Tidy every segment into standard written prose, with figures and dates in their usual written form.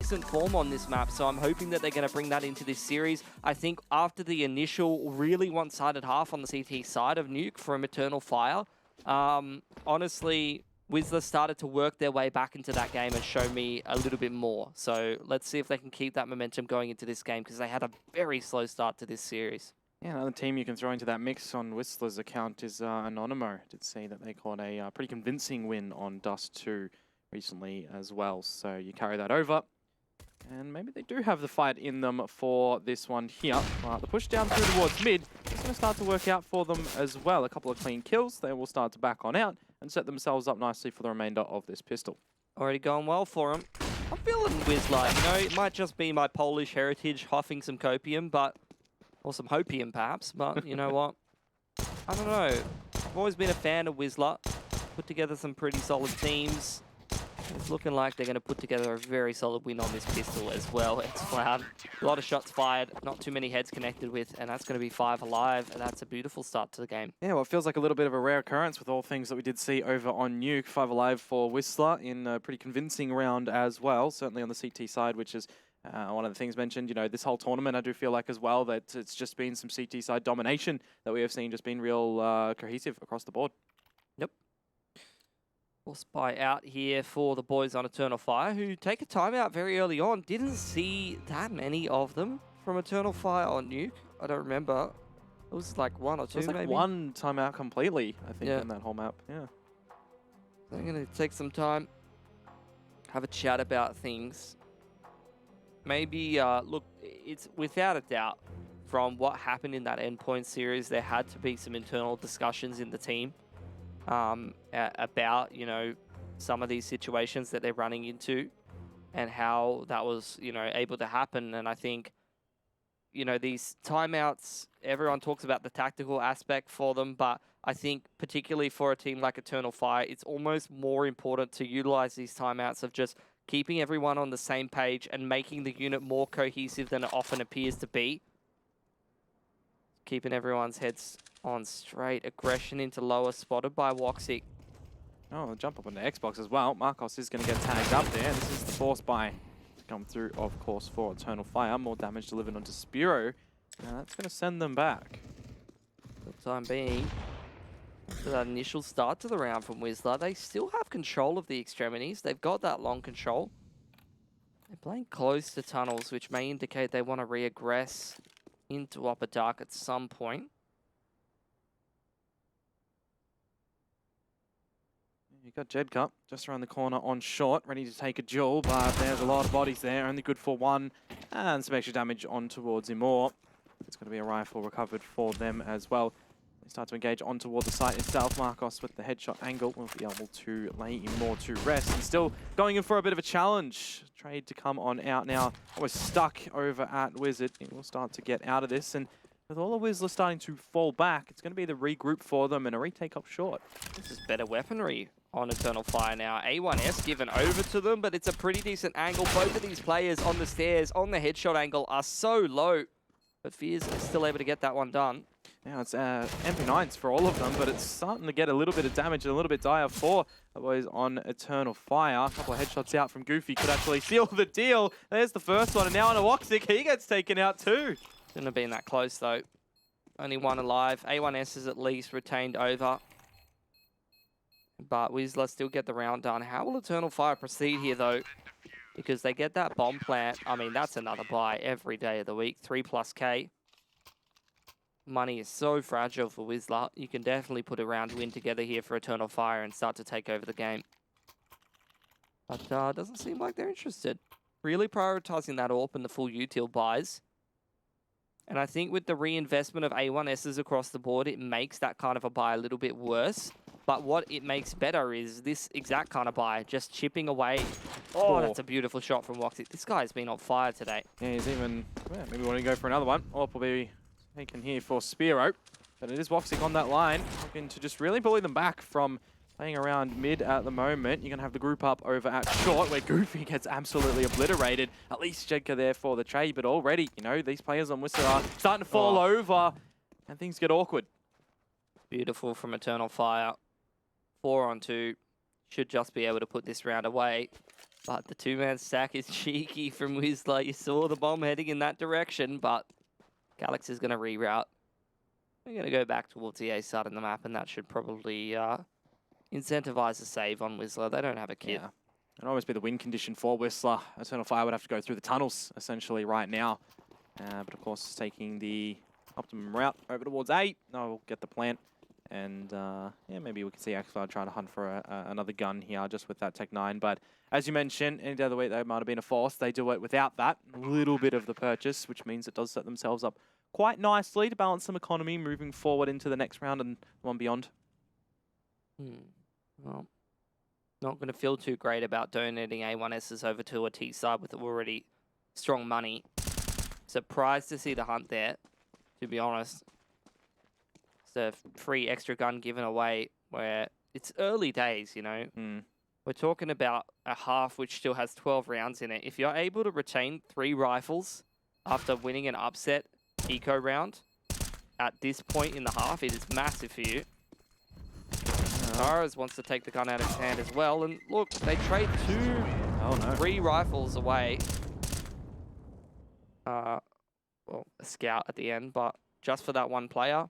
decent form on this map, so I'm hoping that they're going to bring that into this series. I think after the initial really one-sided half on the CT side of Nuke from Eternal Fire, honestly, Wisla started to work their way back into that game and show me a little bit more. So let's see if they can keep that momentum going into this game, because they had a very slow start to this series. Yeah, another team you can throw into that mix on Whistler's account is Anonymo. Did see that they got a pretty convincing win on Dust2 recently as well. So you carry that over. And maybe they do have the fight in them for this one here. The push down through towards mid is going to start to work out for them as well. A couple of clean kills. They will start to back on out and set themselves up nicely for the remainder of this pistol. Already going well for him. I'm feeling Wisla, you know, it might just be my Polish heritage huffing some copium, but... or some hopium, perhaps, but you know what? I don't know. I've always been a fan of Wisla. Put together some pretty solid teams. It's looking like they're going to put together a very solid win on this pistol as well. It's loud. A lot of shots fired, not too many heads connected with, and that's going to be 5 alive, and that's a beautiful start to the game. Yeah, well, it feels like a little bit of a rare occurrence with all things that we did see over on Nuke. 5 alive for Wisla in a pretty convincing round as well, certainly on the CT side, which is one of the things mentioned, you know, this whole tournament, I do feel like as well that it's just been some CT side domination that we have seen, just been real cohesive across the board. Yep. We'll spy out here for the boys on Eternal Fire, who take a timeout very early on. Didn't see that many of them from Eternal Fire on Nuke. I don't remember. It was like 1 or 2, like maybe. one timeout completely, I think, in that whole map. Yeah. So I'm going to take some time, have a chat about things. Maybe, look, it's without a doubt, from what happened in that Endpoint series, there had to be some internal discussions in the team about, you know, some of these situations that they're running into and how that was, you know, able to happen. And I think, you know, these timeouts, everyone talks about the tactical aspect for them, but I think particularly for a team like Eternal Fire, it's almost more important to utilize these timeouts of just keeping everyone on the same page and making the unit more cohesive than it often appears to be. Keeping everyone's heads on straight. Aggression into lower, spotted by Woxic. Oh, jump up on the Xbox as well. Marcos is going to get tagged up there. This is the force buy to come through, of course, for Eternal Fire. More damage delivered onto Spiro. That's going to send them back. For the time being, after that initial start to the round from Wisla, they still have control of the extremities. They've got that long control. They're playing close to tunnels, which may indicate they want to re-aggress into Upper Dark at some point. You've got Jedka just around the corner on short, ready to take a duel, but there's a lot of bodies there, only good for 1, and some extra damage on towards Imor. It's going to be a rifle recovered for them as well. They start to engage on toward the site itself. Marcos with the headshot angle will be able to lay Imor to rest, and still going in for a bit of a challenge. Trade to come on out now. We're stuck over at Wizard. It will start to get out of this, and with all of Wisla starting to fall back, it's going to be the regroup for them and a retake up short. This is better weaponry on Eternal Fire now. A1S given over to them, but it's a pretty decent angle. Both of these players on the stairs, on the headshot angle, are so low. But Fears is still able to get that one done. Now it's MP9s for all of them, but it's starting to get a little bit of damage and a little bit dire for the boys on Eternal Fire. A couple of headshots out from Goofy could actually seal the deal. There's the first one, and now on a Woxic, he gets taken out too. Shouldn't have been that close though. Only 1 alive. A1S is at least retained over. But Wisla still get the round done. How will Eternal Fire proceed here though? Because they get that bomb plant. I mean, that's another buy every day of the week. 3+K. Money is so fragile for Wisla. You can definitely put a round win together here for Eternal Fire and start to take over the game. But doesn't seem like they're interested. Really prioritizing that AWP and the full util buys. And I think with the reinvestment of A1Ss across the board, it makes that kind of a buy a little bit worse. But what it makes better is this exact kind of buy, just chipping away. Oh, that's a beautiful shot from Woxic. This guy's been on fire today. Yeah, he's even, maybe wanting to go for another one. AWP will be taken here for Spiro. But it is Woxic on that line, looking to just really bully them back from playing around mid at the moment. You're going to have the group up over at short, where Goofy gets absolutely obliterated. At least Jedka there for the trade, but already, you know, these players on Wisla are starting to fall over, and things get awkward. Beautiful from Eternal Fire. 4 on 2. Should just be able to put this round away. But the two-man stack is cheeky from Wisla. You saw the bomb heading in that direction, but Galax is going to reroute. We're going to go back towards the A side of the map, and that should probably incentivize a save on Wisla. They don't have a kit. Yeah. It'd almost be the win condition for Wisla. Eternal Fire would have to go through the tunnels, essentially, right now. But of course, taking the optimum route over towards A. No, we'll get the plant. And yeah, maybe we can see Xcloud trying to hunt for another gun here, just with that Tech 9. But as you mentioned, any other way they might have been a force. They do it without that. A little bit of the purchase, which means it does set themselves up quite nicely to balance some economy moving forward into the next round and the one beyond. Well, not going to feel too great about donating A1Ss over to a T side with already strong money. Surprised to see the hunt there, to be honest. It's a free extra gun given away where it's early days, you know. We're talking about a half which still has 12 rounds in it. If you're able to retain 3 rifles after winning an upset eco round at this point in the half, it is massive for you. Tars wants to take the gun out of his hand as well. And look, they trade 3 rifles away. Well, a scout at the end, but just for that one player.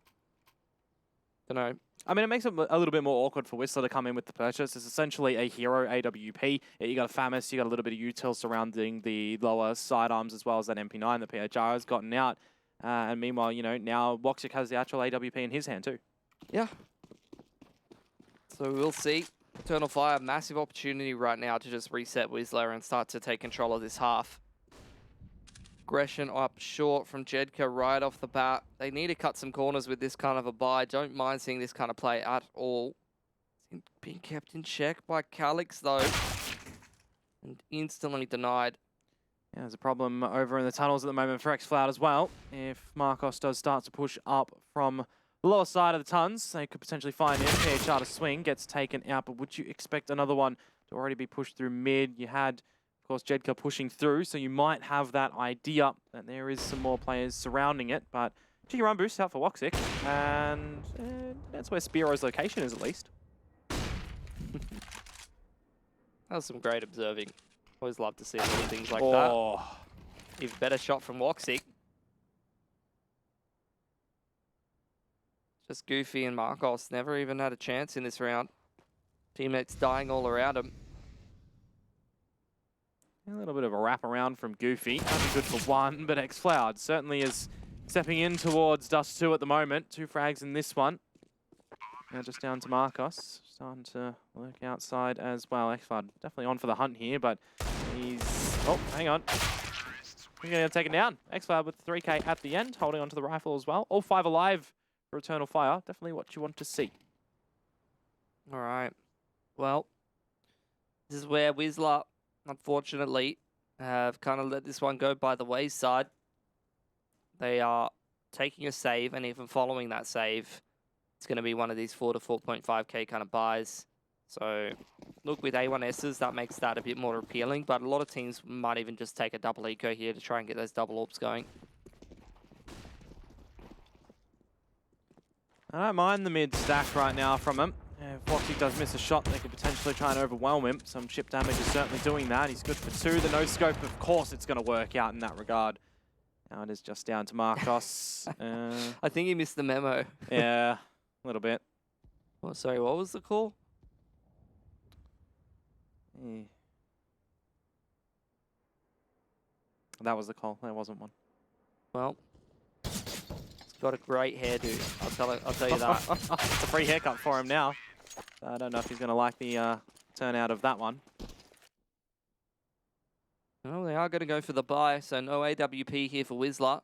Don't know. I mean, it makes it a little bit more awkward for Wisla to come in with the purchase. It's essentially a hero AWP. You got a FAMAS, you got a little bit of util surrounding the lower sidearms as well as that MP9 that PHR has gotten out. And meanwhile, you know, now Woxic has the actual AWP in his hand too. Yeah. So we'll see. Eternal Fire, massive opportunity right now to just reset Wisla and start to take control of this half. Aggression up short from Jedka right off the bat. They need to cut some corners with this kind of a buy. Don't mind seeing this kind of play at all. Being kept in check by Calix though. And instantly denied. Yeah, there's a problem over in the tunnels at the moment for Xcloud as well. If Marcos does start to push up from the lower side of the tons, they could potentially find him. PHR to swing, gets taken out, but would you expect another one to already be pushed through mid? You had, of course, Jedka pushing through, so you might have that idea that there is some more players surrounding it, but cheeky run boost out for Woxic, and that's where Spiro's location is at least. That was some great observing. Always love to see little things like that. Even better shot from Woxic. Just Goofy and Marcos never even had a chance in this round. Teammates dying all around him. A little bit of a wrap around from Goofy. That'd be good for one, but Xcloud certainly is stepping in towards Dust2 at the moment. 2 frags in this one. Now just down to Marcos. Starting to work outside as well. Xcloud definitely on for the hunt here, but he's... Oh, hang on. We're going to take it down. Xcloud with 3K at the end, holding onto the rifle as well. All 5 alive for Eternal Fire. Definitely what you want to see. All right. Well, this is where Wisla, unfortunately, have kind of let this one go by the wayside. They are taking a save, and even following that save, it's going to be one of these 4 to 4.5k kind of buys. So, look, with A1Ss, that makes that a bit more appealing, but a lot of teams might even just take a double eco here to try and get those double orbs going. I don't mind the mid stack right now from him. If Woxic does miss a shot, they could potentially try and overwhelm him. Some chip damage is certainly doing that. He's good for 2. The no-scope, of course, it's going to work out in that regard. Now it is just down to Marcos. I think he missed the memo. Yeah, a little bit. Oh, sorry, what was the call? Yeah. That was the call. There wasn't one. Well, he's got a great hairdo. I'll tell you that. It's a free haircut for him now. I don't know if he's going to like the turnout of that one. Well, they are going to go for the buy, so no AWP here for Wisla.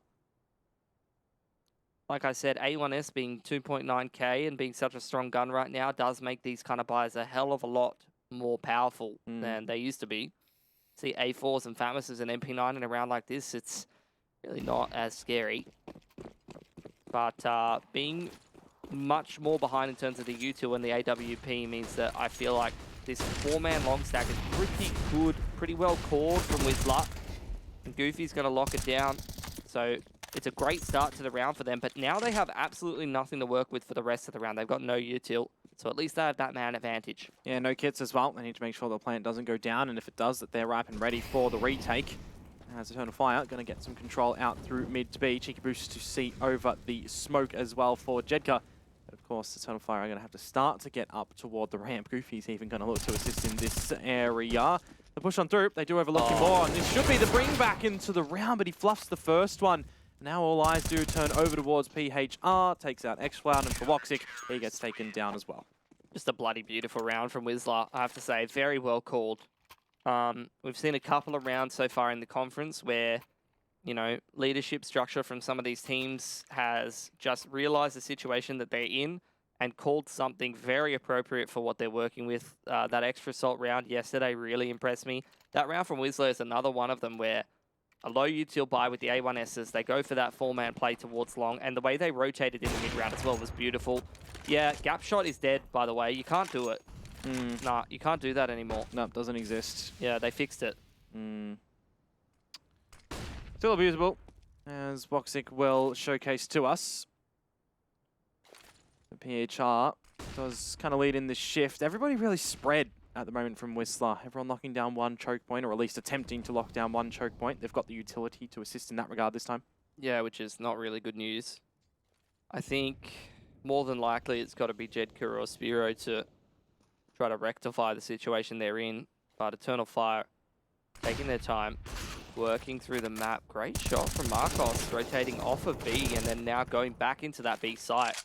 Like I said, A1S being 2.9k and being such a strong gun right now does make these kind of buys a hell of a lot more powerful than they used to be. See A4s and FAMASs and MP9 in a round like this, it's really not as scary. But being much more behind in terms of the util and the AWP means that I feel like this 4-man long stack is pretty good, pretty well called from Wisla. And Goofy's going to lock it down. So It's a great start to the round for them, but now they have absolutely nothing to work with for the rest of the round. They've got no util, so at least they have that man advantage. Yeah, no kits as well. They need to make sure the plant doesn't go down, and if it does, that they're ripe and ready for the retake. As Eternal Fire, going to get some control out through mid to B. Cheeky boost to see over the smoke as well for Jedka. But of course, Eternal Fire are going to have to start to get up toward the ramp. Goofy's even going to look to assist in this area. The push on through, they do overlook him more, and this should be the bring back into the round, but he fluffs the first one. Now all eyes do turn over towards PHR, takes out XCloud, and for Woxic, he gets taken down as well. Just a bloody beautiful round from Wisla, I have to say. Very well called. We've seen a couple of rounds so far in the conference where, you know, leadership structure from some of these teams has just realized the situation that they're in and called something very appropriate for what they're working with. That extra salt round yesterday really impressed me. That round from Wisla is another one of them where a low util buy with the A1Ss, they go for that four-man play towards long, and the way they rotated in the mid-round as well was beautiful. Yeah, gap shot is dead, by the way. You can't do it. Nah, you can't do that anymore. No, doesn't exist. Yeah, they fixed it. Still abusable, as Woxic will showcase to us. The PHR does kind of lead in this shift. Everybody really spread at the moment from Wisla. Everyone locking down one choke point, or at least attempting to lock down one choke point. They've got the utility to assist in that regard this time. Yeah, which is not really good news. I think more than likely it's got to be Jedka or Spiro to try to rectify the situation they're in. But Eternal Fire taking their time, working through the map. Great shot from Marcos, rotating off of B and then now going back into that B site.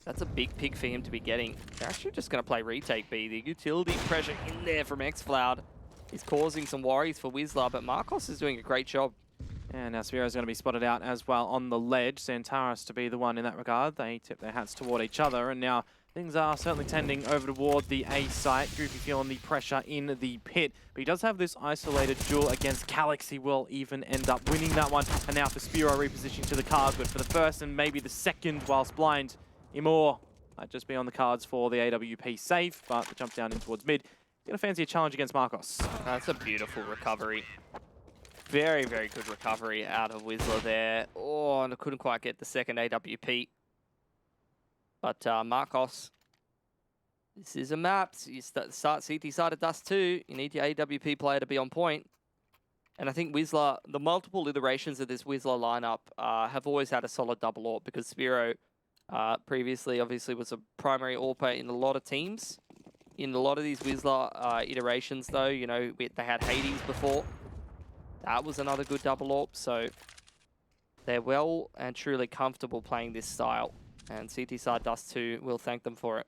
That's a big pick for him to be getting. They're actually just going to play retake B. The utility pressure in there from XCloud is causing some worries for Wisla, but Marcos is doing a great job. And now Spiro's going to be spotted out as well on the ledge. Xantares to be the one in that regard. They tip their hats toward each other, and now things are certainly tending over toward the A site. Goofy feeling the pressure in the pit, but he does have this isolated duel against Calix. He will even end up winning that one. And now for Spiro repositioning to the cards, but for the first and maybe the second whilst blind, Imor might just be on the cards for the AWP save, but the jump down in towards mid. He's going to fancy a challenge against Marcos. That's a beautiful recovery. Very, very good recovery out of Wisla there. Oh, and I couldn't quite get the second AWP. But Marcos, this is a map. So you start CT side of Dust2. You need your AWP player to be on point. And I think Wisla, the multiple iterations of this Wisla lineup have always had a solid double AWP because Spiro previously obviously was a primary AWPer in a lot of teams. In a lot of these Wisla iterations though, you know, they had Hades before. That was another good double AWP, so they're well and truly comfortable playing this style. And CT side Dust2 will thank them for it.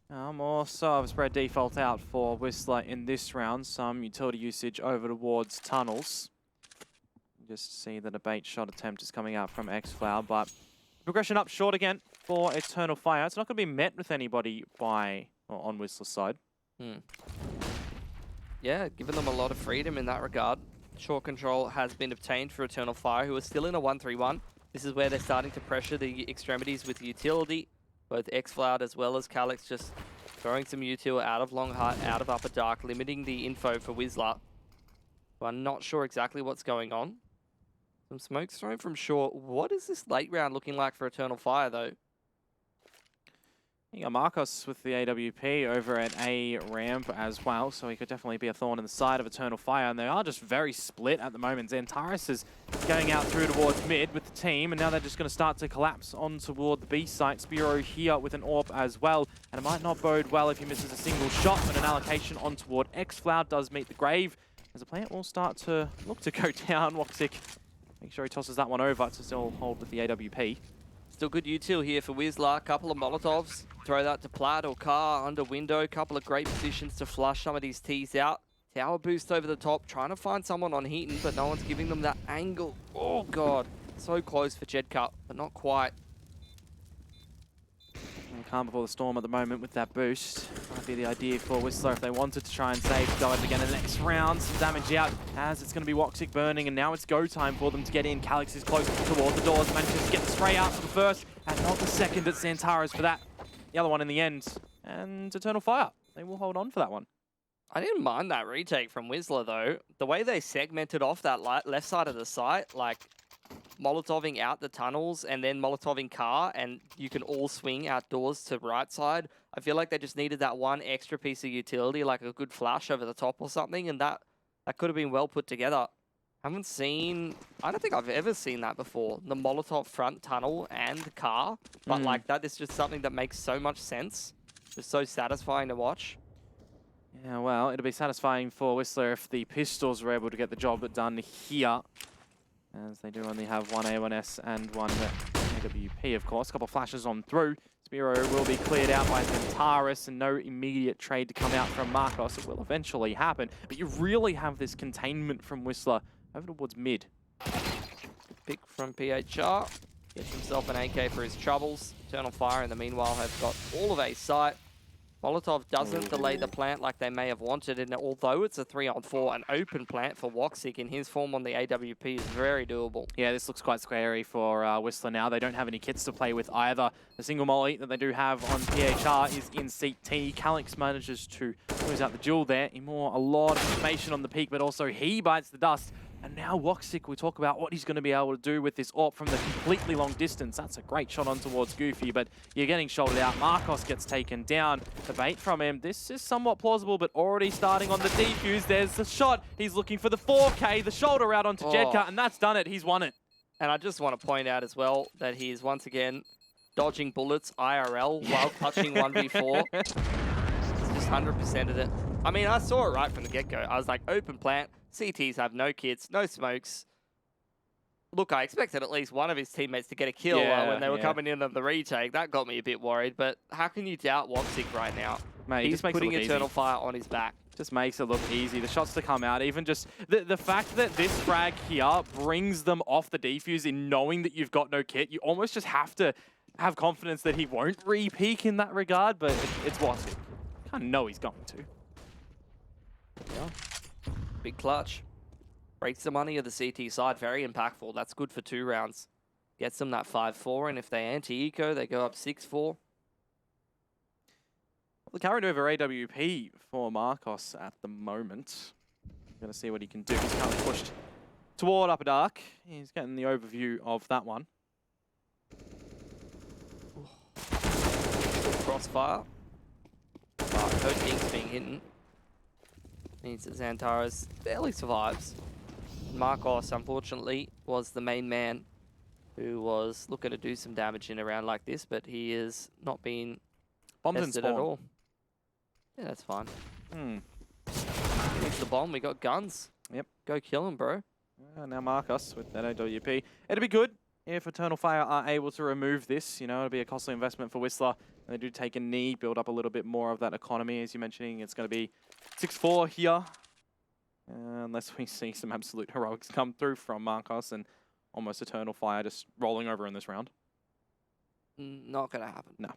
More so spread default out for Wisla in this round. Some utility usage over towards tunnels. Just see the debate shot attempt is coming out from XCloud, but progression up short again for Eternal Fire. It's not going to be met with anybody on Whistler's side. Yeah, giving them a lot of freedom in that regard. Short control has been obtained for Eternal Fire, who are still in a 1-3-1. This is where they're starting to pressure the extremities with utility. Both XCloud as well as Calix just throwing some util out of Long Hut, out of Upper Dark, limiting the info for Wisla. I'm not sure exactly what's going on. Some smoke thrown from short. What is this late round looking like for Eternal Fire, though? You got Marcos with the AWP over at A ramp as well, so he could definitely be a thorn in the side of Eternal Fire, and they are just very split at the moment. Xantares is going out through towards mid with the team, and now they're just going to start to collapse on toward the B site. Spiro here with an AWP as well, and it might not bode well if he misses a single shot, but an allocation on toward XCloud does meet the grave, as the plant will start to look to go down. Woxic, make sure he tosses that one over to still hold with the AWP. Still good util here for Wisla. Couple of Molotovs. Throw that to Plaid or Car under window. Couple of great positions to flush some of these T's out. Tower boost over the top. Trying to find someone on Heaton, but no one's giving them that angle. Oh, God. So close for Jedka, but not quite. Calm before the storm at the moment with that boost. Might be the idea for Whistler if they wanted to try and save. Go ahead again in the next round. Some damage out as it's going to be Woxic burning, and now it's go time for them to get in. Calix is close toward the doors. Manages to get the spray out for the first, and not the second at Xantares for that. The other one in the end. And Eternal Fire. They will hold on for that one. I didn't mind that retake from Wisla, though. The way they segmented off that left side of the site, like Molotoving out the tunnels and then Molotoving car, and you can all swing outdoors to right side. I feel like they just needed that one extra piece of utility, like a good flash over the top or something, and that could have been well put together. I don't think I've ever seen that before. The Molotov front tunnel and car, but like that is just something that makes so much sense. Just so satisfying to watch. Yeah, well, it'll be satisfying for Whistler if the Pistols were able to get the job done here, as they do only have one A1S and one AWP, of course. A couple flashes on through. Spiro will be cleared out by Zentaris, and no immediate trade to come out from Marcos. It will eventually happen, but you really have this containment from Whistler over towards mid. Pick from PHR. Gets himself an AK for his troubles. Eternal Fire, in the meanwhile, have got all of a site. Molotov doesn't delay the plant like they may have wanted, and although it's a 3-on-4, an open plant for Woxic in his form on the AWP is very doable. Yeah, this looks quite scary for Whistler now. They don't have any kits to play with either. The single molly that they do have on PHR is in seat T. Calix manages to lose out the duel there. Imor, a lot of information on the peak, but also he bites the dust. And now Woxic, we talk about what he's going to be able to do with this AWP from the completely long distance. That's a great shot on towards Goofy, but you're getting shouldered out. Marcos gets taken down. The bait from him, this is somewhat plausible, but already starting on the defuse. There's the shot. He's looking for the 4K, the shoulder out onto Jedka, and that's done it. He's won it. And I just want to point out as well that he's once again dodging bullets IRL while touching 1v4. He's just 100%ed it. I mean, I saw it right from the get-go. I was like, open plant. CTs have no kits, no smokes. Look, I expected at least one of his teammates to get a kill when they were coming in on the retake. That got me a bit worried, but how can you doubt Woxic right now? Mate, he's putting Eternal Fire on his back. Just makes it look easy. The shots to come out, even just the fact that this frag here brings them off the defuse in knowing that you've got no kit, you almost just have to have confidence that he won't re-peak in that regard, but it's Woxic. Kind of know he's going to. Yeah. Big clutch. Breaks the money of the CT side. Very impactful. That's good for 2 rounds. Gets them that 5-4, and if they anti-eco, they go up 6-4. Well, the current over AWP for Marcos at the moment. Going to see what he can do. He's currently pushed toward Upper Dark. He's getting the overview of that one. Crossfire. Coach Ink's being hidden. Means that Xantaras barely survives. Marcos, unfortunately, was the main man who was looking to do some damage in a round like this, but he is not being tested at all. Yeah, that's fine. Needs the bomb. We got guns. Yep. Go kill him, bro. Now Marcos with that AWP. It'd be good if Eternal Fire are able to remove this. You know, it'll be a costly investment for Whistler. And they do take a knee, build up a little bit more of that economy. As you're mentioning, it's going to be 6-4 here. Unless we see some absolute heroics come through from Marcos and almost Eternal Fire just rolling over in this round. Not going to happen. No.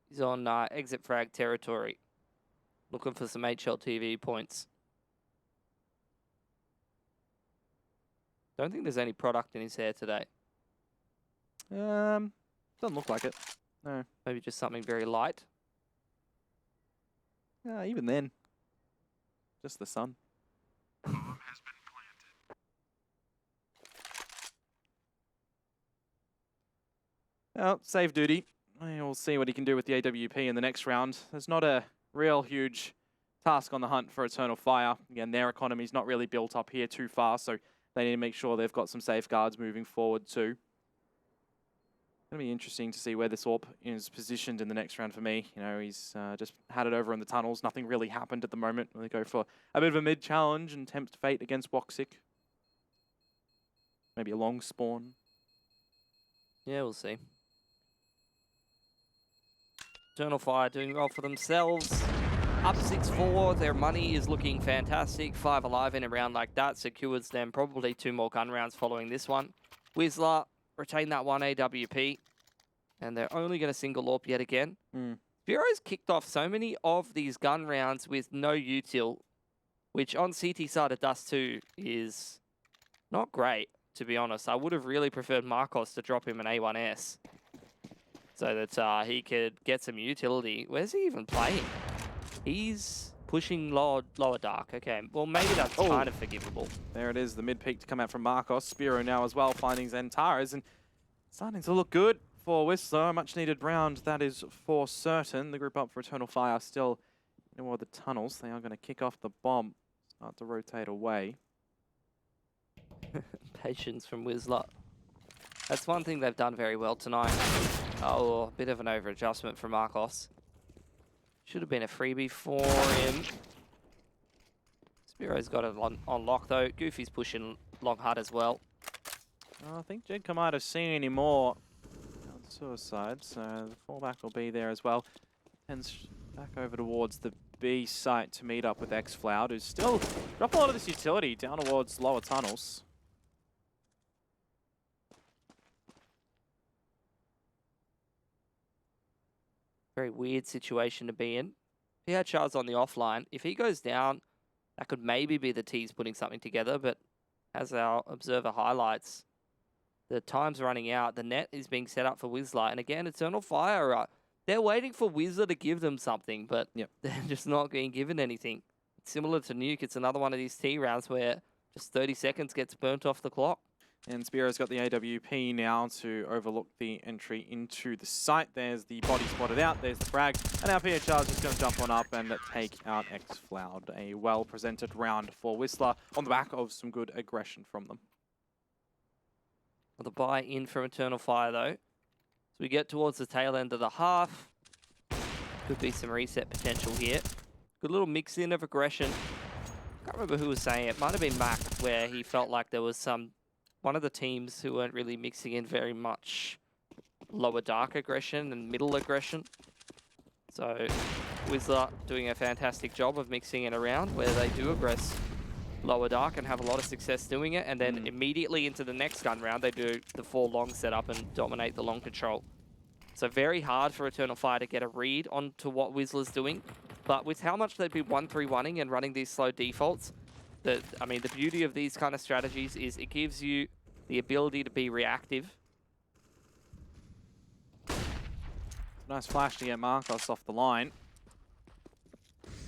He's on exit frag territory. Looking for some HLTV points. Don't think there's any product in his hair today. Doesn't look like it. No. Maybe just something very light. Even then. Just the sun. Well, save duty. We'll see what he can do with the AWP in the next round. There's not a real huge task on the hunt for Eternal Fire. Again, their economy's not really built up here too far, so they need to make sure they've got some safeguards moving forward too. It's going to be interesting to see where this AWP is positioned in the next round for me. You know, he's just had it over in the tunnels. Nothing really happened at the moment. They go for a bit of a mid-challenge and tempt fate against Woxic. Maybe a long spawn. Yeah, we'll see. Eternal Fire doing well for themselves. Up 6-4. Their money is looking fantastic. 5 alive in a round like that secures them probably 2 more gun rounds following this one. Wisla retain that 1 AWP. And they're only going to single AWP yet again. Bureau's kicked off so many of these gun rounds with no util, which on CT side of Dust2 is not great, to be honest. I would have really preferred Marcos to drop him an A1S. so that he could get some utility. Where's he even playing? He's pushing lower dark. Okay, well maybe that's kind of forgivable. There it is, the mid peak to come out from Marcos. Spiro now as well, finding Xantares, and starting to look good for Wisla. A much needed round, that is for certain. The group up for Eternal Fire still in one of the tunnels. They are going to kick off the bomb, start to rotate away. Patience from Wisla. That's one thing they've done very well tonight. Oh, a bit of an over-adjustment from Marcos. Should have been a freebie for him. Spiro's got it on lock though. Goofy's pushing long hard as well. I think Jedka might have seen any more on suicide, so the fallback will be there as well. Hence back over towards the B site to meet up with xFloud, who's still dropping a lot of this utility down towards lower tunnels. Very weird situation to be in. He had Charles on the offline. If he goes down, that could maybe be the T's putting something together, but as our observer highlights, the time's running out. The net is being set up for Wisla, and again, Eternal Fire, they're waiting for Wisla to give them something, but they're just not being given anything. Similar to Nuke, it's another one of these T rounds where just 30 seconds gets burnt off the clock. And Spiro's got the AWP now to overlook the entry into the site. There's the body spotted out, there's the frag, and now PHR is just going to jump on up and take out xFloud. A well-presented round for Wisla on the back of some good aggression from them. The buy in from Eternal Fire though. So we get towards the tail end of the half. Could be some reset potential here. Good little mix in of aggression. Can't remember who was saying it. Might have been Mac, where he felt like there was one of the teams who weren't really mixing in very much lower dark aggression and middle aggression. So Wisla doing a fantastic job of mixing it around where they do aggress lower dark and have a lot of success doing it. And then immediately into the next gun round, they do the 4 long setup and dominate the long control. So very hard for Eternal Fire to get a read onto what Wisla's doing. But with how much they've been 1-3-1-ing and running these slow defaults, the beauty of these kind of strategies is it gives you the ability to be reactive. Nice flash to get Marcos off the line.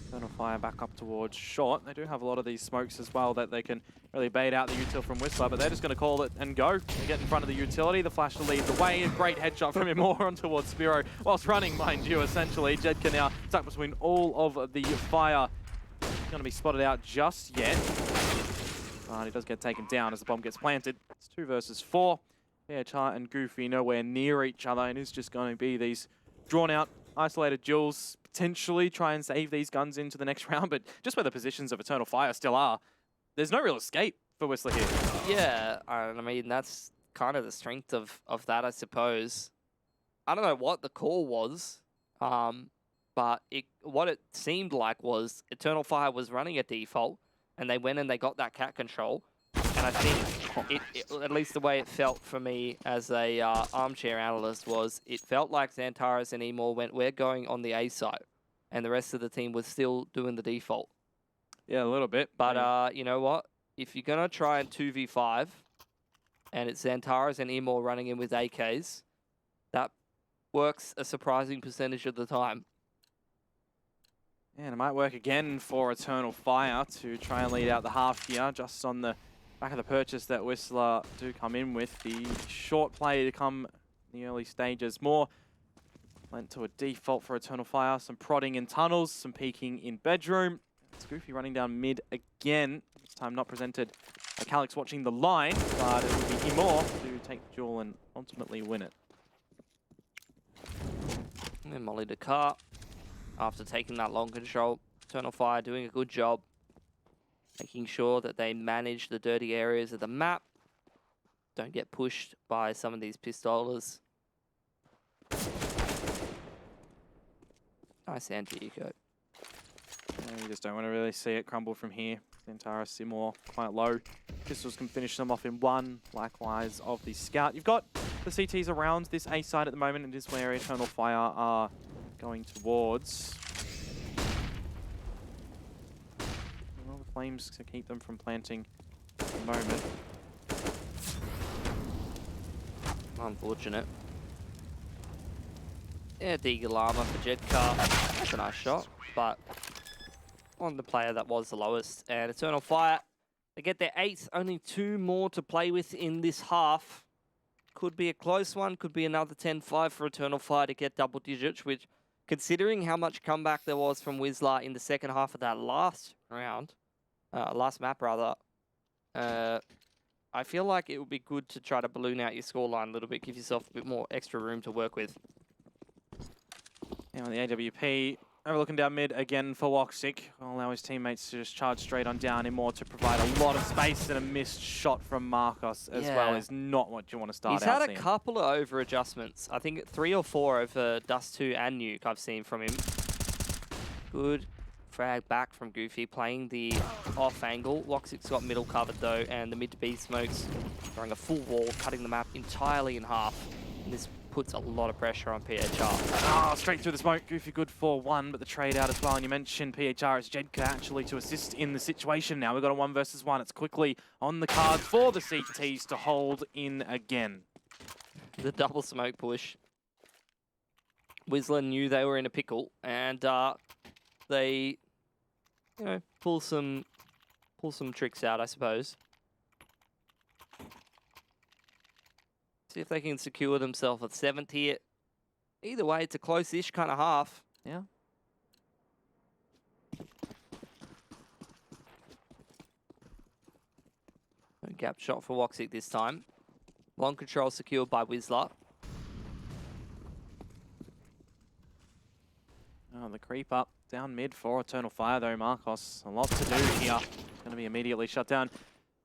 Eternal Fire back up towards short. They do have a lot of these smokes as well that they can really bait out the util from Wisla, but they're just going to call it and go. They get in front of the utility. The flash to lead the way. A great headshot from him more on towards Spiro. Whilst running, mind you, essentially. Jedka now stuck between all of the fire. He's going to be spotted out just yet. But he does get taken down as the bomb gets planted. It's 2 versus 4. PHR and Goofy nowhere near each other, and it's just going to be these drawn-out, isolated duels. Potentially try and save these guns into the next round, but just where the positions of Eternal Fire still are, there's no real escape for Wisla here. Yeah, I mean, that's kind of the strength of that, I suppose. I don't know what the call was, but what it seemed like was Eternal Fire was running a default, and they went and they got that cat control. And I think, at least the way it felt for me as a armchair analyst was, it felt like Xantares and Emor went, we're going on the A side. And the rest of the team was still doing the default. Yeah, a little bit. But you know what? If you're going to try and 2v5, and it's Xantares and Emor running in with AKs, that works a surprising percentage of the time. And it might work again for Eternal Fire to try and lead out the half here, just on the back of the purchase that Wisla do come in with. The short play to come in the early stages. More went to a default for Eternal Fire. Some prodding in tunnels, some peeking in bedroom. It's Goofy running down mid again. This time not presented by Calix watching the line, but it will be Emor to take the duel and ultimately win it. And Molly Dakar, after taking that long control, Eternal Fire doing a good job, making sure that they manage the dirty areas of the map, don't get pushed by some of these pistolas. Nice anti-eco. You just don't want to really see it crumble from here. Xantares, Seymour, quite low. Pistols can finish them off in one. Likewise of the Scout. You've got the CTs around this A side at the moment. It is where Eternal Fire are going towards. Well, the flames to keep them from planting at the moment. Unfortunate. Yeah, Digalama for Jedka. That's a nice shot, but on the player that was the lowest. And Eternal Fire, they get their 8th, only 2 more to play with in this half. Could be a close one, could be another 10-5 for Eternal Fire to get double digits, which, considering how much comeback there was from Wisla in the second half of that last round, last map rather, I feel like it would be good to try to balloon out your scoreline a little bit, give yourself a bit more extra room to work with. Yeah, on the AWP, overlooking down mid again for Woxic. Will allow his teammates to just charge straight on down in more to provide a lot of space, and a missed shot from Marcos as well is not what you want to start out He's had seeing. a couple of over adjustments. I think 3 or 4 over Dust2 and Nuke I've seen from him. Good frag back from Goofy, playing the off angle. Woxic's got middle covered though, and the mid to B smokes throwing a full wall, cutting the map entirely in half. And this puts a lot of pressure on PHR. Straight through the smoke. Goofy good for 1, but the trade out as well. And you mentioned PHR as Jedka actually to assist in the situation now. We've got a 1 versus 1. It's quickly on the cards for the CTs to hold in again. The double smoke push. Wisla knew they were in a pickle, and they, you know, pull some tricks out, I suppose. See if they can secure themselves a 7th here. Either way, it's a close-ish kind of half. Yeah. A gap shot for Woxic this time. Long control secured by Wisla. Oh, the creep up down mid for Eternal Fire though, Marcos. A lot to do here. Going to be immediately shut down.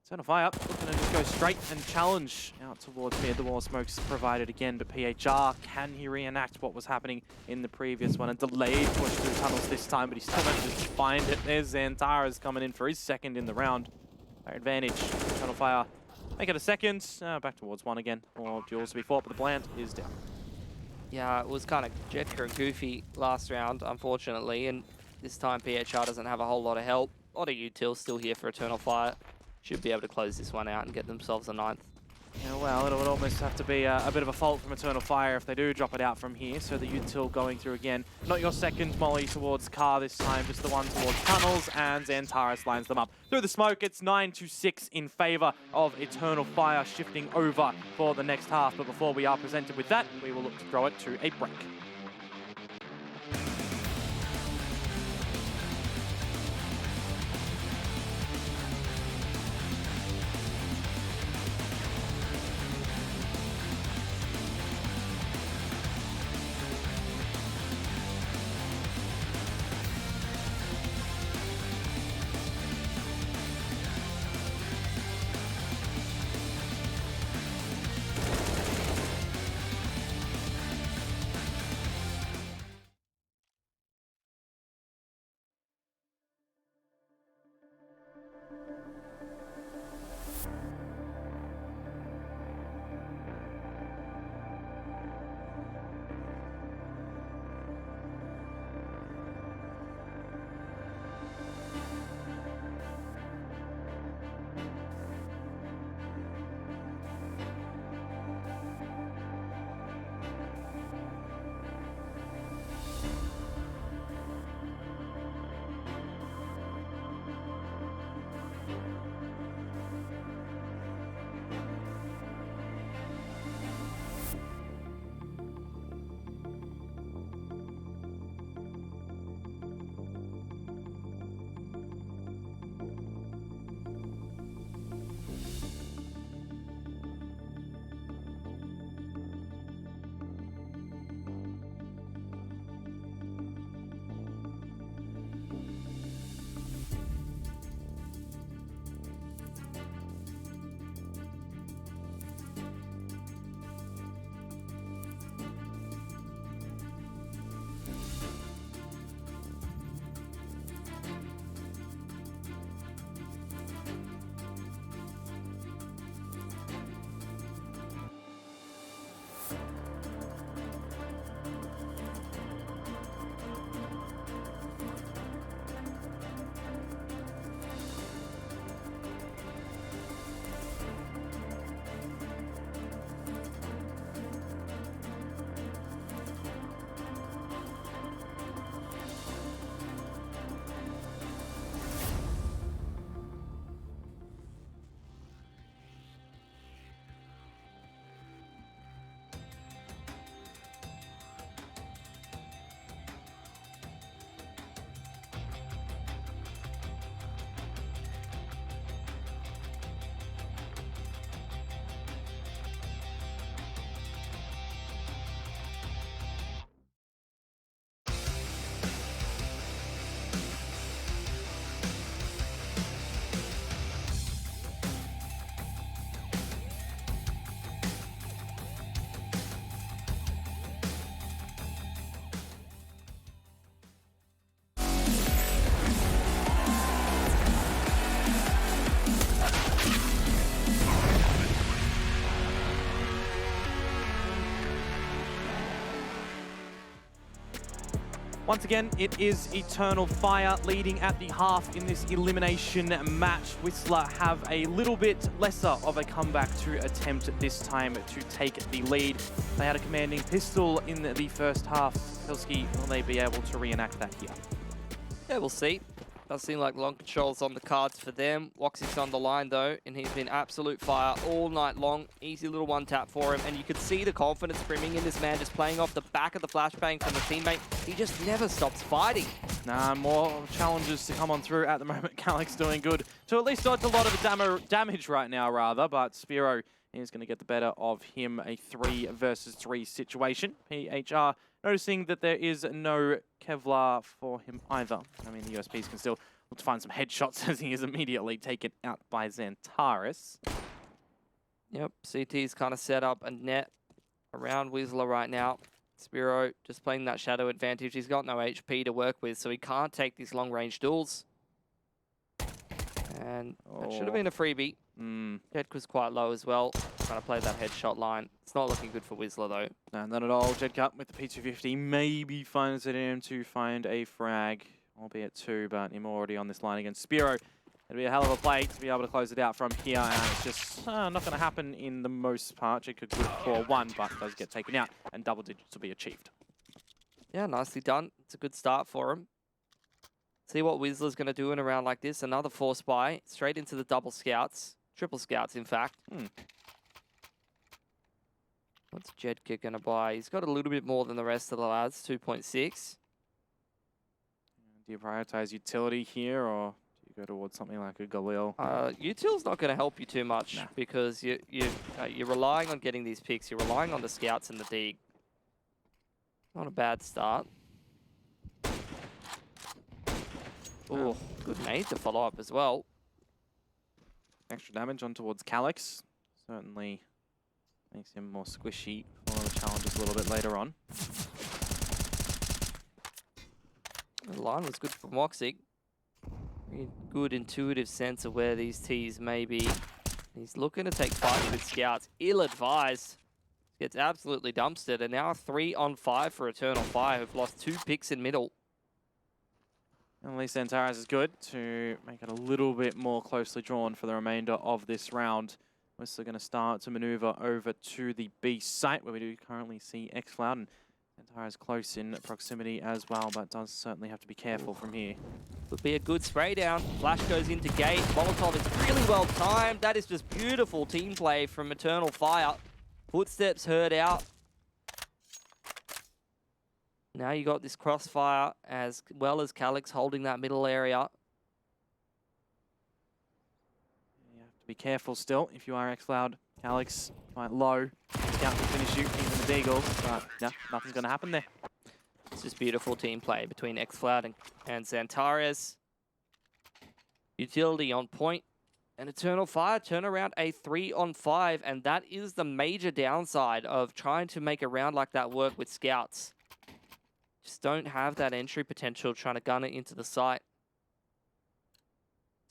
Eternal Fire looking to just go straight and challenge out towards mid. The wall smoke's provided again, but PHR, can he reenact what was happening in the previous one? A delayed push through tunnels this time, but he still manages to find it. There's Xantara's coming in for his 2nd in the round. Their advantage. Eternal Fire make it a 2nd. Back towards 1 again. More duels to be fought, but the plant is down. Yeah, it was kind of Jedka and Goofy last round, unfortunately, and this time PHR doesn't have a whole lot of help. A lot of util still here for Eternal Fire. Should be able to close this one out and get themselves a 9th. Yeah, well, it would almost have to be a bit of a fault from Eternal Fire if they do drop it out from here. So the util going through again. Not your 2nd molly towards car this time, just the one towards tunnels, and Xantaris lines them up. Through the smoke, it's 9-6 in favor of Eternal Fire, shifting over for the next half. But before we are presented with that, we will look to throw it to a break. Once again, it is Eternal Fire leading at the half in this elimination match. Wisla have a little bit lesser of a comeback to attempt this time to take the lead. They had a commanding pistol in the first half. Pilski, will they be able to reenact that here? Yeah, we'll see. Does seem like long controls on the cards for them. Woxic's on the line though, and he's been absolute fire all night long. Easy little one tap for him, and you could see the confidence brimming in this man, just playing off the back of the flashbang from the teammate. He just never stops fighting. Nah, more challenges to come on through at the moment. Calyx doing good to at least dodge a lot of damage right now, rather, but Spiro is going to get the better of him. A 3 versus 3 situation. PHR noticing that there is no Kevlar for him either. I mean, the USPs can still look to find some headshots as he is immediately taken out by Xantaris. Yep, CT's kind of set up a net around Wisla right now. Spiro just playing that shadow advantage. He's got no HP to work with, so he can't take these long-range duels. And that should have been a freebie. Jedk was quite low as well. Trying to play that headshot line. It's not looking good for Wisla though. No, not at all. Jedk with the P250 maybe finds it in him to find a frag, albeit 2, but him already on this line against Spiro. It'll be a hell of a play to be able to close it out from here, and it's just not going to happen in the most part. Jedk could for 1, but does get taken out, and double digits will be achieved. Yeah, nicely done. It's a good start for him. See what Wisla's going to do in a round like this. Another force buy, straight into the double scouts. Triple scouts, in fact. What's Jedk going to buy? He's got a little bit more than the rest of the lads, 2.6. Do you prioritize utility here, or do you go towards something like a Galil? Util's not going to help you too much, because you're relying on getting these picks. You're relying on the scouts and the dig. Not a bad start. Oh, good nade to follow up as well. Extra damage on towards Calyx. Certainly makes him more squishy for the challenges a little bit later on. The line was good from Woxic. Really good intuitive sense of where these T's may be. He's looking to take fights with scouts. Ill-advised. Gets absolutely dumpstered. And now 3 on 5 for Eternal Fire, who've lost 2 picks in middle. And at least Xantaris is good to make it a little bit more closely drawn for the remainder of this round. We're still going to start to maneuver over to the B site, where we do currently see xCloud, and Xantaris close in proximity as well, but does certainly have to be careful from here. Would be a good spray down. Flash goes into gate. Molotov is really well timed. That is just beautiful team play from Eternal Fire. Footsteps heard out. Now you got this crossfire as well as Calyx holding that middle area. You have to be careful still if you are xCloud. Calyx quite low. Scout can finish you, even the Deagles, but no, nothing's going to happen there. It's just beautiful team play between xCloud and Xantaris. Utility on point. And Eternal Fire turn around a 3 on 5, and that is the major downside of trying to make a round like that work with scouts. Just don't have that entry potential trying to gun it into the site.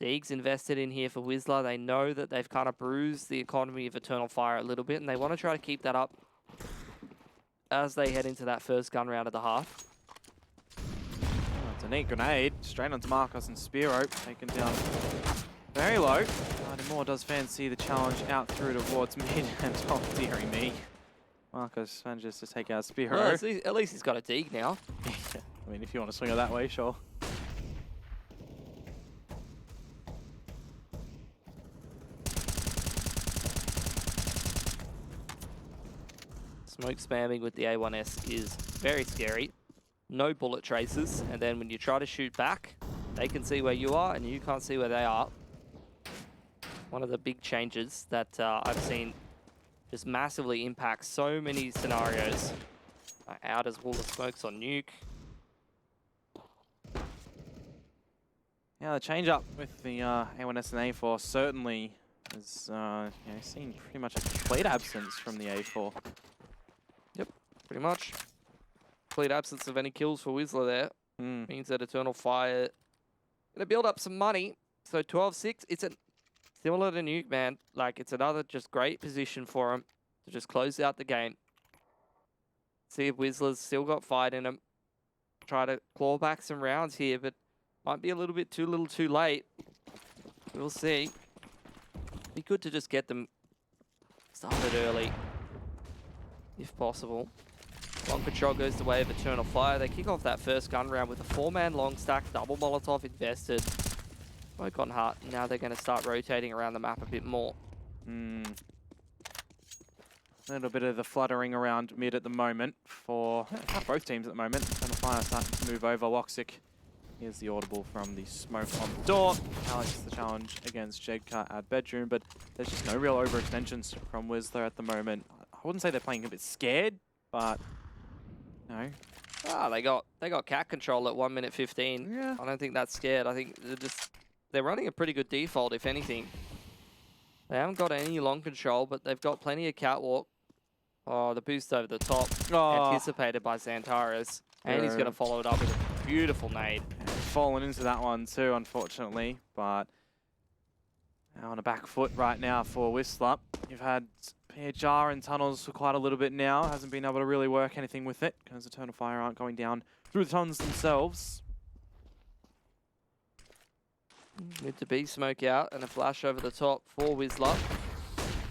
Deeg's invested in here for Wisla. They know that they've kind of bruised the economy of Eternal Fire a little bit, and they want to try to keep that up as they head into that first gun round of the half. Oh, it's a neat grenade. Straight onto Marcos and Spiro. Taken down very low. Moore does fancy the challenge out through towards mid, and oh dearie me. Marcos manages to take out Spiro. Well, at least he's got a dig now. I mean, if you want to swing it that way, sure. Smoke spamming with the A1S is very scary. No bullet traces, and then when you try to shoot back, they can see where you are and you can't see where they are. One of the big changes that I've seen just massively impacts so many scenarios. Out as wall of smokes on nuke. Yeah, the change up with the A1S and A4 certainly has seen pretty much a complete absence from the A4. Yep, pretty much. Complete absence of any kills for Wisla there. Means that Eternal Fire gonna build up some money. So 12-6, it's similar to Nuke, man. Like, it's another just great position for him to just close out the game. See if Wisla's still got fight in him. try to claw back some rounds here, but might be a little bit too little too late. We'll see. Be good to just get them started early, if possible. Long control goes the way of Eternal Fire. They kick off that first gun round with a 4-man long stack, double Molotov invested. Smoke on Hut. Now they're going to start rotating around the map a bit more. A little bit of the fluttering around mid at the moment for both teams at the moment. Eternal Fire starting to move over. Woxic. Here's the audible from the smoke on the door. Alex the challenge against Jedka at bedroom, but there's just no real overextensions from Wisla at the moment. I wouldn't say they're playing a bit scared, but no. Ah, they got cat control at 1 minute 15. Yeah. I don't think that's scared. I think they're running a pretty good default, if anything. They haven't got any long control, but they've got plenty of catwalk. Oh, the boost over the top, anticipated by Xantares. And he's going to follow it up with a beautiful nade. Fallen into that one too, unfortunately, but on a back foot right now for Wisla. You've had PHR in tunnels for quite a little bit now. Hasn't been able to really work anything with it because Eternal Fire aren't going down through the tunnels themselves. Mid to B smoke out and a flash over the top for Wisla.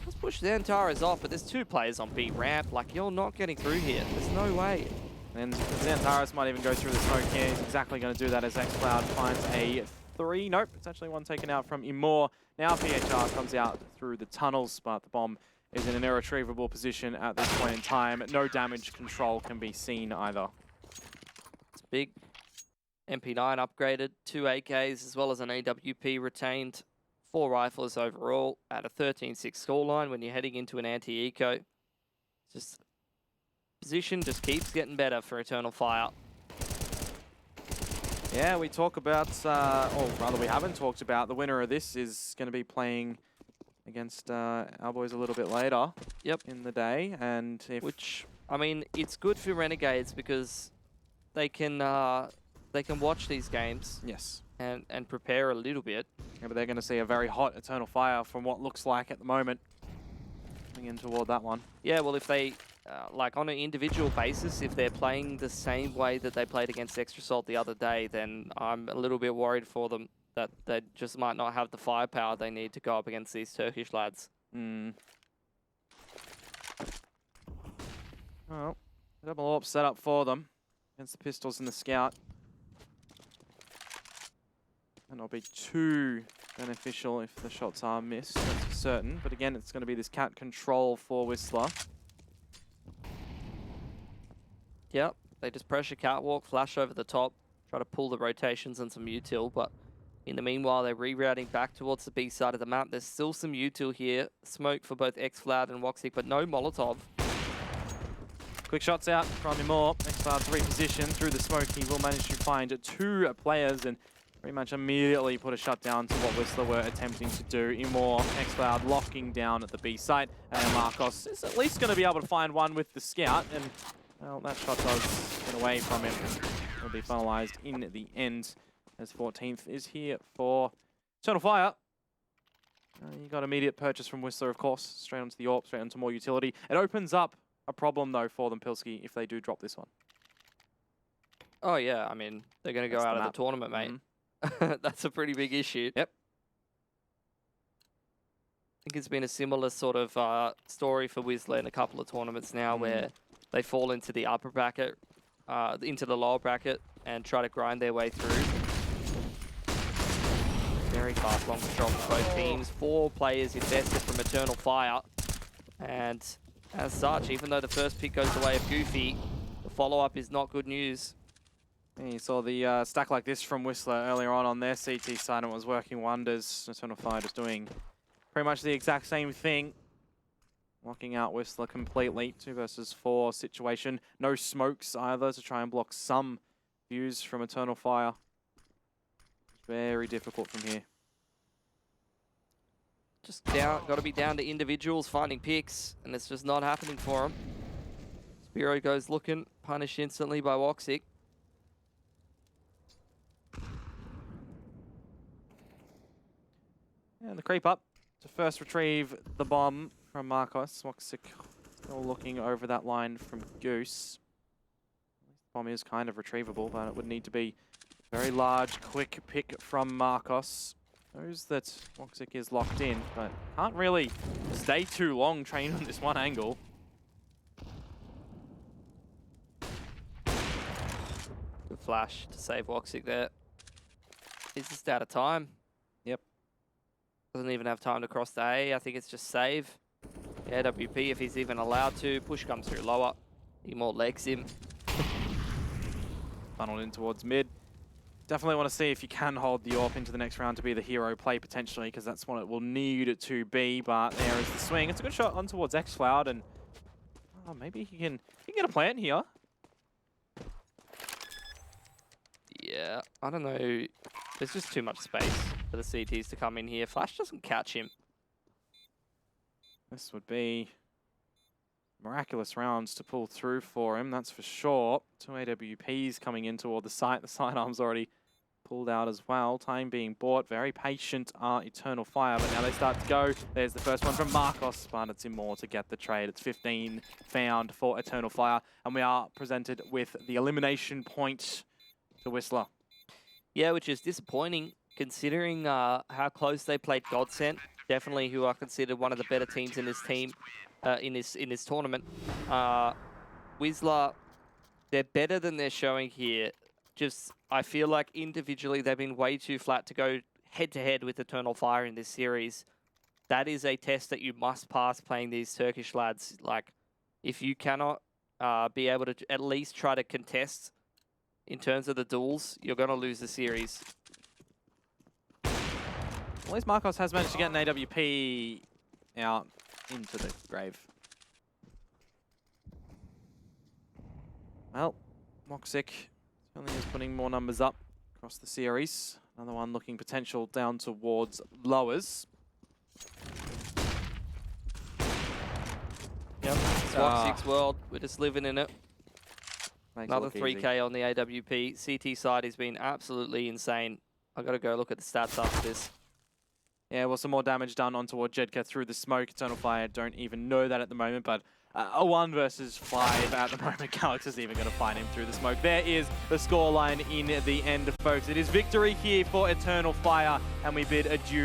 Let's push Xantares off, but there's 2 players on B ramp. Like, you're not getting through here. There's no way. And Xantares might even go through the smoke here. He's exactly going to do that as xCloud finds a 3. Nope, it's actually one taken out from Imor. Now PHR comes out through the tunnels, but the bomb is in an irretrievable position at this point in time. No damage control can be seen either. It's big. MP9 upgraded, 2 AKs as well as an AWP retained. 4 rifles overall at a 13-6 scoreline when you're heading into an anti-eco. Just position just keeps getting better for Eternal Fire. Yeah, we talk about, or rather we haven't talked about, the winner of this is going to be playing against our boys a little bit later in the day. And Which, I mean, it's good for Renegades because they can watch these games. Yes. And prepare a little bit. Yeah, but they're going to see a very hot Eternal Fire from what looks like at the moment. Coming in toward that one. Yeah, well, if they, like on an individual basis, if they're playing the same way that they played against Extra Salt the other day, then I'm a little bit worried for them that they just might not have the firepower they need to go up against these Turkish lads. Well, double AWP set up for them against the pistols and the scout. And it'll be too beneficial if the shots are missed, that's for certain. But again, it's going to be this cat control for Wisla. Yep, they just pressure catwalk, flash over the top, try to pull the rotations and some util, but in the meanwhile, they're rerouting back towards the B side of the map. There's still some util here. Smoke for both xCloud and Woxic, but no Molotov. Quick shots out from Imor. xCloud's reposition through the smoke. He will manage to find 2 players and pretty much immediately put a shutdown to what Wisla were attempting to do. Imor, xCloud locking down at the B site. And Marcos is at least going to be able to find one with the scout. And, well, that shot does get away from him. It'll be finalized in the end as 14th is here for Eternal Fire. You got immediate purchase from Wisla, of course. Straight onto the AWP, straight onto more utility. It opens up a problem, though, for them, Pilski, if they do drop this one. Oh, yeah. I mean, they're going to go out of the tournament, mate. That's a pretty big issue. Yep. I think it's been a similar sort of story for Wisla in a couple of tournaments now where they fall into the upper bracket, into the lower bracket and try to grind their way through. Very fast long control for both teams. 4 players invested from Eternal Fire. And as such, even though the first pick goes the way of Goofy, the follow-up is not good news. And you saw the stack like this from Wisla earlier on their CT side, and it was working wonders. Eternal Fire just doing pretty much the exact same thing. Locking out Wisla completely. 2 versus 4 situation. No smokes either to try and block some views from Eternal Fire. Very difficult from here. Just down, got to be down to individuals finding picks, and it's just not happening for them. Spiro goes looking, punished instantly by Woxic. And the creep up to first retrieve the bomb from Marcos. Woxic still looking over that line from Goose. bomb is kind of retrievable, but it would need to be very large, quick pick from Marcos. Knows that Woxic is locked in, but can't really stay too long trained on this one angle. Good flash to save Woxic there. He's just out of time. Yep. Doesn't even have time to cross the A. I think it's just save. Yeah, WP, if he's even allowed to. Push comes through lower. He more legs him. Funneled in towards mid. Definitely want to see if you can hold the AWP into the next round to be the hero play potentially, because that's what it will need it to be. But there is the swing. It's a good shot on towards XCloud, and maybe he can get a plant here. Yeah, I don't know. There's just too much space for the CTs to come in here. Flash doesn't catch him. This would be miraculous rounds to pull through for him, that's for sure. 2 AWPs coming in toward the site. The sidearm's already pulled out as well. Time being bought. Very patient Eternal Fire, but now they start to go. There's the first one from Marcos, but it's Immor to get the trade. It's 15 found for Eternal Fire, and we are presented with the elimination point to Wisla. Yeah, which is disappointing considering how close they played Godsent. Definitely who are considered one of the better teams in this team, in this tournament. Wisla, they're better than they're showing here. Just, I feel like individually they've been way too flat to go head-to-head with Eternal Fire in this series. That is a test that you must pass playing these Turkish lads. Like, if you cannot be able to at least try to contest in terms of the duels, you're going to lose the series. At least Marcos has managed to get an AWP out into the grave. Well, Woxic certainly is putting more numbers up across the series. Another one looking potential down towards lowers. Yep, it's Woxic's world. We're just living in it. Another 3K on the AWP. CT side has been absolutely insane. I've got to go look at the stats after this. Yeah, well, some more damage done on toward Jedka through the smoke. Eternal Fire don't even know that at the moment, but a 1 versus 5 at the moment. Calix is even going to find him through the smoke. There is the scoreline in the end, folks. It is victory here for Eternal Fire, and we bid adieu